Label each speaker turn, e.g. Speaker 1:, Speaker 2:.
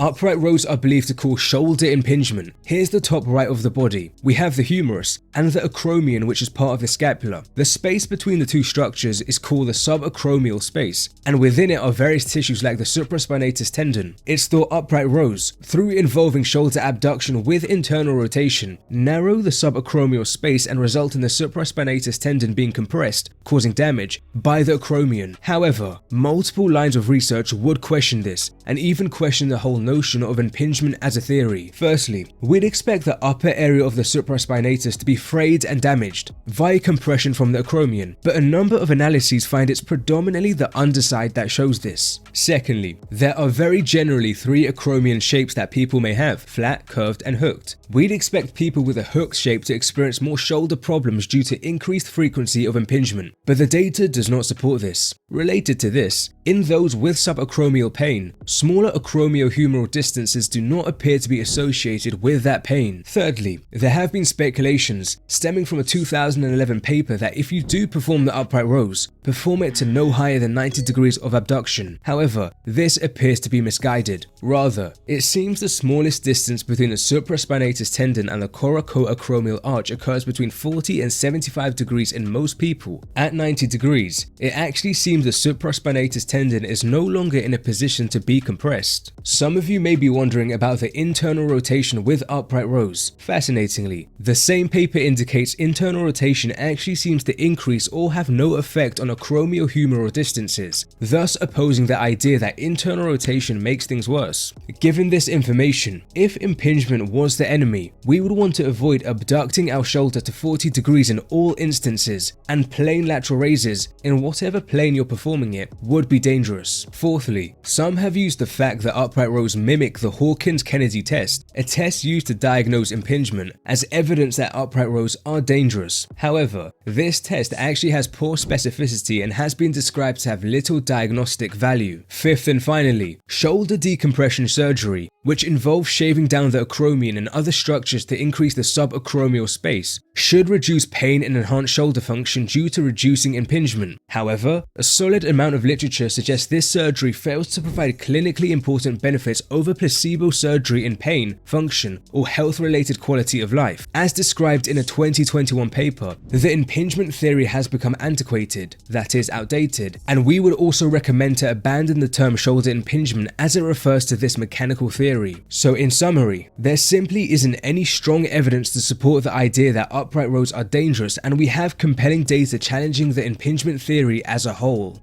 Speaker 1: Upright rows are believed to cause shoulder impingement. Here's the top right of the body. We have the humerus and the acromion, which is part of the scapula. The space between the two structures is called the subacromial space, and within it are various tissues like the supraspinatus tendon. It's thought upright rows, through involving shoulder abduction with internal rotation, narrow the subacromial space and result in the supraspinatus tendon being compressed, causing damage by the acromion. However, multiple lines of research would question this, and even question the whole notion of impingement as a theory. Firstly, we'd expect the upper area of the supraspinatus to be frayed and damaged via compression from the acromion, but a number of analyses find it's predominantly the underside that shows this. Secondly, there are very generally three acromion shapes that people may have: flat, curved, and hooked. We'd expect people with a hooked shape to experience more shoulder problems due to increased frequency of impingement, but the data does not support this. Related to this, in those with subacromial pain, smaller acromio-humeral distances do not appear to be associated with that pain. Thirdly, there have been speculations stemming from a 2011 paper that if you do perform the upright rows, perform it to no higher than 90 degrees of abduction. However, this appears to be misguided. Rather, it seems the smallest distance between the supraspinatus tendon and the coracoacromial arch occurs between 40 and 75 degrees in most people. At 90 degrees, it actually seems the supraspinatus tendon is no longer in a position to be compressed. Some of you may be wondering about the internal rotation with upright rows. Fascinatingly, the same paper indicates internal rotation actually seems to increase or have no effect on acromio-humeral distances, thus opposing the idea that internal rotation makes things worse. Given this information, if impingement was the enemy, we would want to avoid abducting our shoulder to 40 degrees in all instances, and plane lateral raises in whatever plane you're performing it would be dangerous. Fourthly, some have used the fact that upright rows mimic the Hawkins-Kennedy test, a test used to diagnose impingement, as evidence that upright rows are dangerous. However, this test actually has poor specificity and has been described to have little diagnostic value. Fifth and finally, shoulder decompression surgery, which involves shaving down the acromion and other structures to increase the subacromial space, should reduce pain and enhance shoulder function due to reducing impingement. However, a solid amount of literature suggests this surgery fails to provide clinically important benefits over placebo surgery in pain, function, or health-related quality of life. As described in a 2021 paper, the impingement theory has become antiquated, that is, outdated, and we would also recommend to abandon the term shoulder impingement as it refers to this mechanical theory. So in summary, there simply isn't any strong evidence to support the idea that upright rows are dangerous, and we have compelling data challenging the impingement theory as a whole.